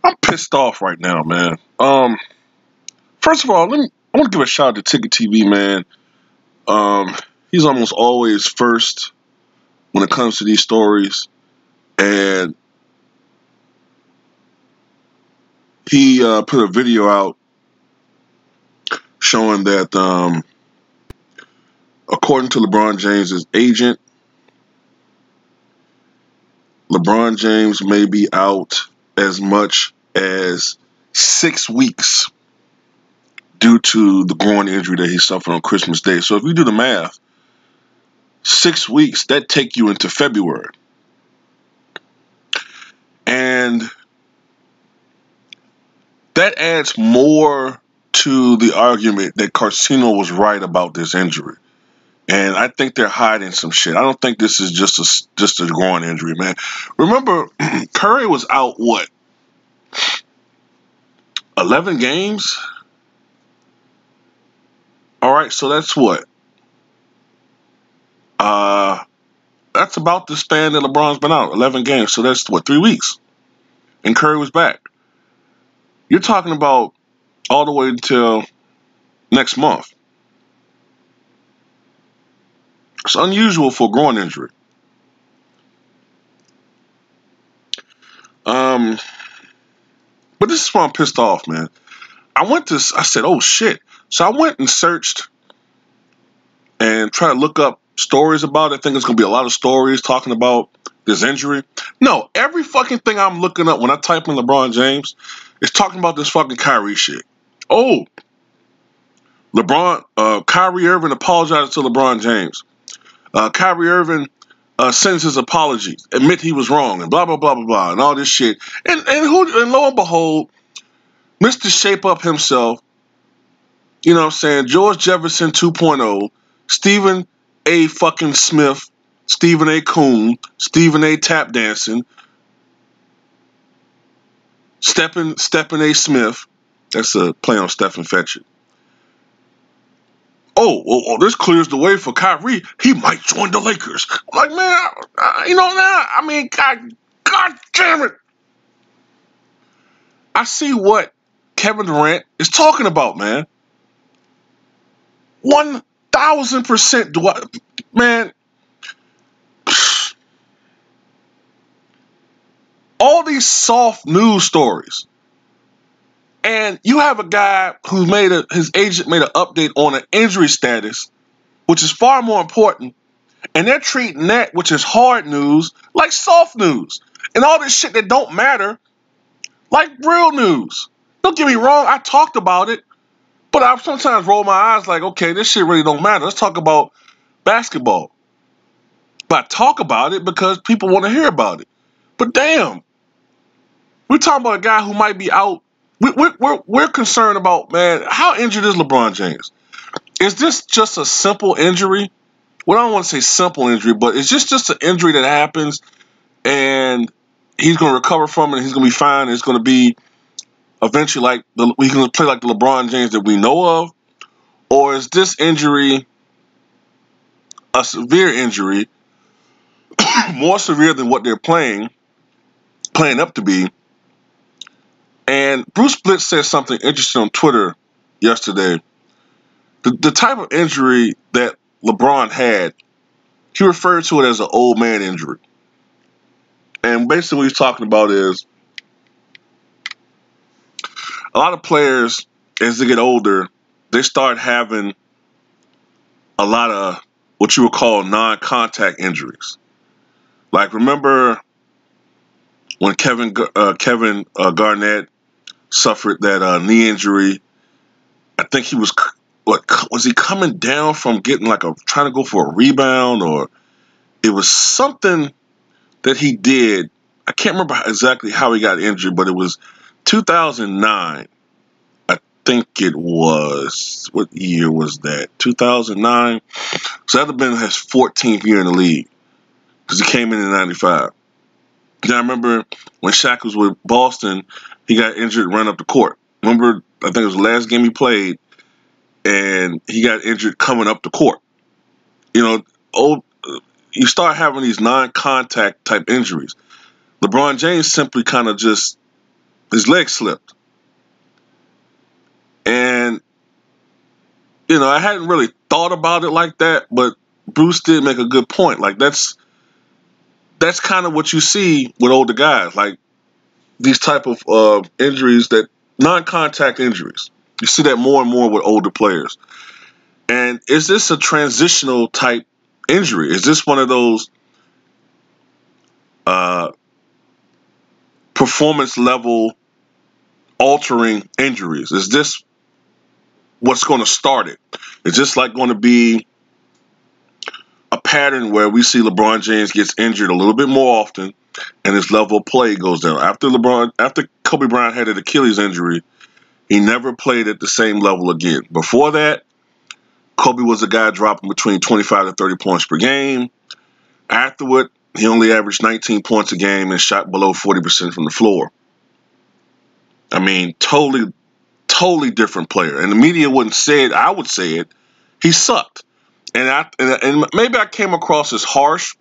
I'm pissed off right now, man. First of all, I want to give a shout out to Ticket TV, man. He's almost always first when it comes to these stories, and he put a video out showing that, according to LeBron James's agent, LeBron James may be out as much as 6 weeks due to the groin injury that he suffered on Christmas Day. So if you do the math, 6 weeks, that take you into February. And that adds more to the argument that Carcino was right about this injury. And I think they're hiding some shit. I don't think this is just a groin injury, man. Remember, Curry was out, what, 11 games? All right, so that's what? That's about the span that LeBron's been out, 11 games. So that's, what, 3 weeks? And Curry was back. You're talking about all the way until next month. It's unusual for a groin injury. But this is why I'm pissed off, man. I said, oh shit. So I went and searched and tried to look up stories about it. I think there's going to be a lot of stories talking about this injury. No, every fucking thing I'm looking up when I type in LeBron James is talking about this fucking Kyrie shit. Oh, Kyrie Irving apologized to LeBron James. Kyrie Irving sends his apology, admit he was wrong, and blah, blah, blah, blah, blah, and all this shit. And lo and behold, Mr. Shape Up himself, you know what I'm saying, George Jefferson 2.0, Stephen A. fucking Smith, Stephen A. Coon, Stephen A. Tap Dancing, Stephen A. Smith, that's a play on Stephen Fetchit. Oh, this clears the way for Kyrie. He might join the Lakers. I'm like, man, I mean, God damn it. I see what Kevin Durant is talking about, man. 1,000% man. All these soft news stories. And you have a guy who his agent made an update on an injury status, which is far more important. And they're treating that, which is hard news, like soft news. And all this shit that don't matter, like real news. Don't get me wrong, I talked about it. But I sometimes roll my eyes like, okay, this shit really don't matter. Let's talk about basketball. But I talk about it because people want to hear about it. But damn, we're talking about a guy who might be out. We're concerned about, man, how injured is LeBron James? Is this just a simple injury? Well, I don't want to say simple injury, but it's just an injury that happens and he's going to recover from it and he's going to be fine. And it's going to be eventually like he's going to play like the LeBron James that we know of. Or is this injury a severe injury, more severe than what they're playing up to be? And Bruce Blitz said something interesting on Twitter yesterday. The type of injury that LeBron had, he referred to it as an old man injury. And basically what he's talking about is a lot of players, as they get older, they start having a lot of what you would call non-contact injuries. Like, remember when Kevin Garnett suffered that knee injury? I think he was he coming down from getting trying to go for a rebound, or it was something that he did. I can't remember exactly how he got injured, but it was 2009. I think it was. What year was that? 2009. So that would have been his 14th year in the league because he came in 95. Now I remember when Shaq was with Boston, he got injured and ran up the court. Remember, I think it was the last game he played, and he got injured coming up the court. You start having these non-contact type injuries. LeBron James simply kind of just His leg slipped. And, I hadn't really thought about it like that, but Bruce did make a good point. Like, that's kind of what you see with older guys. Like, these type of injuries, that non-contact injuries. You see that more and more with older players. And is this a transitional type injury? Is this one of those performance level altering injuries? Is this what's going to start it? Is this like going to be a pattern where we see LeBron James gets injured a little bit more often and his level of play goes down? After Kobe Bryant had an Achilles injury, he never played at the same level again. Before that, Kobe was a guy dropping between 25 to 30 points per game. Afterward, he only averaged 19 points a game and shot below 40% from the floor. I mean, totally different player. And the media wouldn't say it. I would say it. He sucked. And maybe I came across as harsh,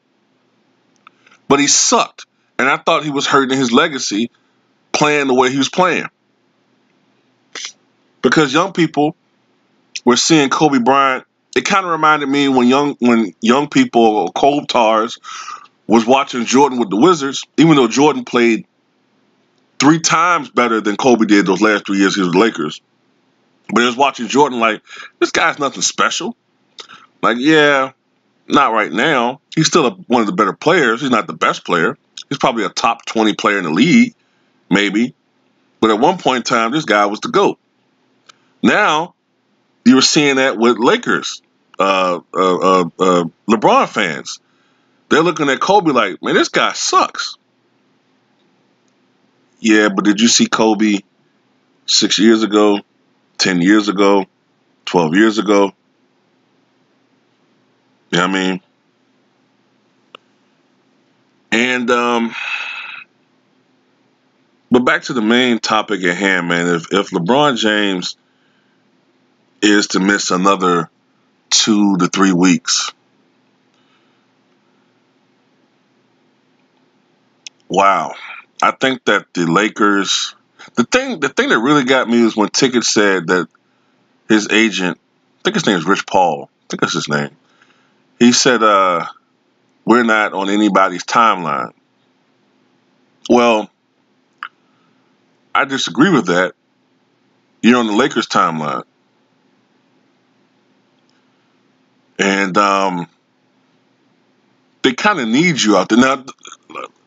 but he sucked. And I thought he was hurting his legacy playing the way he was playing. Because young people were seeing Kobe Bryant. It kind of reminded me when young people or Kobe Tars was watching Jordan with the Wizards, even though Jordan played 3 times better than Kobe did those last 3 years he was with the Lakers. But he was watching Jordan like, this guy's nothing special. Like, yeah, not right now. He's still one of the better players. He's not the best player. He's probably a top 20 player in the league, maybe. But at one point in time, this guy was the GOAT. Now, you were seeing that with Lakers, LeBron fans. They're looking at Kobe like, man, this guy sucks. Yeah, but did you see Kobe 6 years ago, 10 years ago, 12 years ago? You know what I mean? And, but back to the main topic at hand, man. If LeBron James is to miss another 2 to 3 weeks, wow. I think that the Lakers, the thing that really got me was when Ticket said that his agent, I think his name is Rich Paul, I think that's his name. He said, we're not on anybody's timeline. Well, I disagree with that. You're on the Lakers timeline. And they kind of need you out there. Now,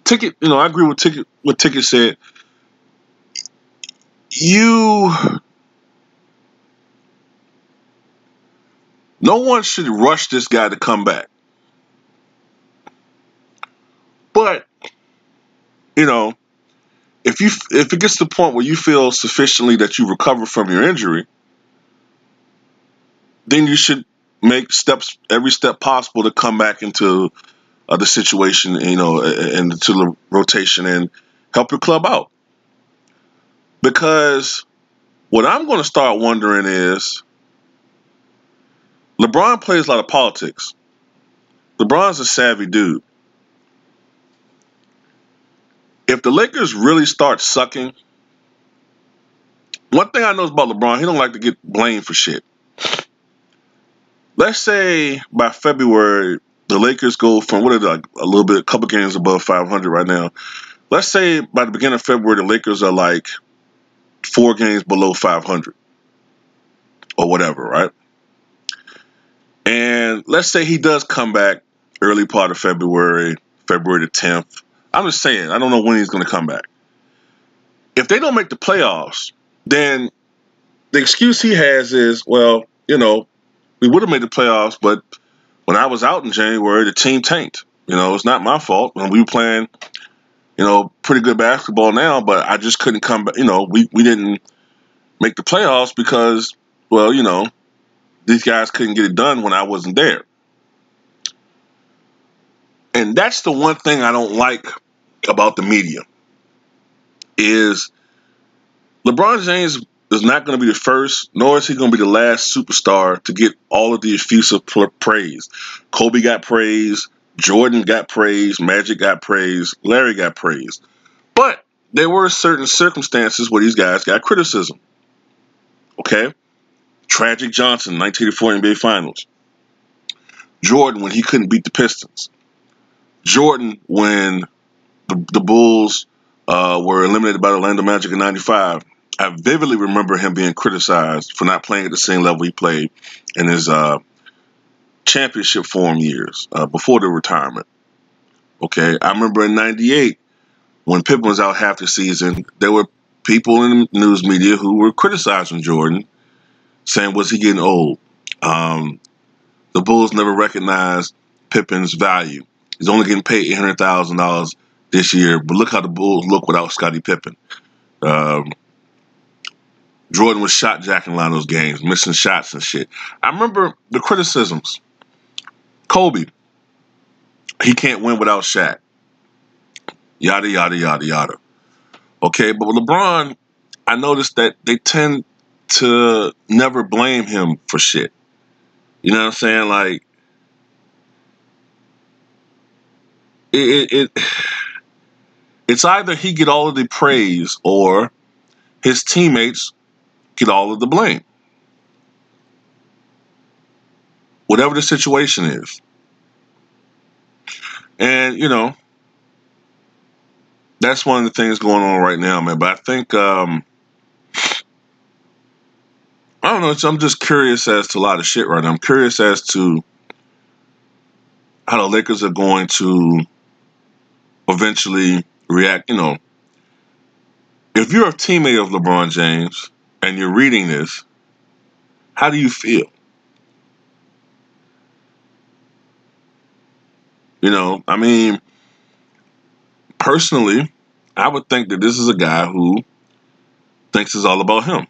Ticket, I agree with Ticket. What Ticket said. No one should rush this guy to come back. But, if it gets to the point where you feel sufficiently that you recover from your injury, then you should make every step possible to come back into the situation, and to the rotation and help your club out. Because what I'm going to start wondering is, LeBron plays a lot of politics. LeBron's a savvy dude. If the Lakers really start sucking, one thing I know about LeBron, he don't like to get blamed for shit. Let's say by February, the Lakers go from, a couple games above 500 right now. Let's say by the beginning of February, the Lakers are like 4 games below 500 or whatever, right? And let's say he does come back early part of February the 10th. I'm just saying, I don't know when he's going to come back. If they don't make the playoffs, then the excuse he has is, well, we would have made the playoffs, but when I was out in January, the team tanked. It's not my fault. When we were playing, pretty good basketball now, but I just couldn't come back. We didn't make the playoffs because, well, these guys couldn't get it done when I wasn't there. And that's the one thing I don't like about the media is LeBron James is not going to be the first, nor is he going to be the last superstar to get all of the effusive praise. Kobe got praise, Jordan got praise, Magic got praise, Larry got praise. But there were certain circumstances where these guys got criticism. Okay? Tragic Johnson, 1984 NBA Finals. Jordan when he couldn't beat the Pistons. Jordan when the Bulls were eliminated by the Orlando Magic in '95. I vividly remember him being criticized for not playing at the same level he played in his championship form years before the retirement. Okay, I remember in '98 when Pippen was out half the season, there were people in the news media who were criticizing Jordan, saying, was he getting old? The Bulls never recognized Pippen's value. He's only getting paid $800,000 this year, but look how the Bulls look without Scottie Pippen. Jordan was shot jacking a lot of those games, missing shots and shit. I remember the criticisms. Kobe, he can't win without Shaq. Yada, yada, yada, yada. Okay, but with LeBron, I noticed that they tend to never blame him for shit. You know what I'm saying? Like, it's either he get all of the praise or his teammates get all of the blame. Whatever the situation is. And, you know, that's one of the things going on right now, man. But I think, I don't know, I'm just curious as to a lot of shit right now. I'm curious as to how the Lakers are going to eventually react. You know, if you're a teammate of LeBron James and you're reading this, how do you feel? You know, I mean, personally, I would think that this is a guy who thinks it's all about him.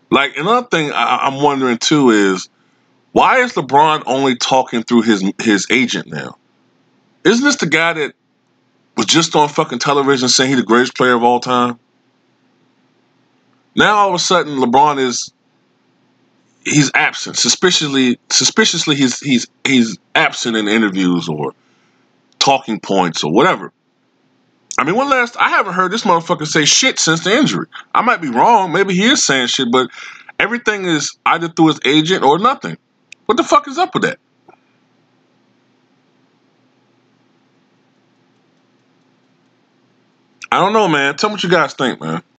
Like, another thing I'm wondering too is, why is LeBron only talking through his agent now? Isn't this the guy that was just on fucking television saying he's the greatest player of all time? Now all of a sudden LeBron he's absent. Suspiciously he's absent in interviews or talking points or whatever. I mean, I haven't heard this motherfucker say shit since the injury. I might be wrong. Maybe he is saying shit, but everything is either through his agent or nothing. What the fuck is up with that? I don't know, man. Tell me what you guys think, man.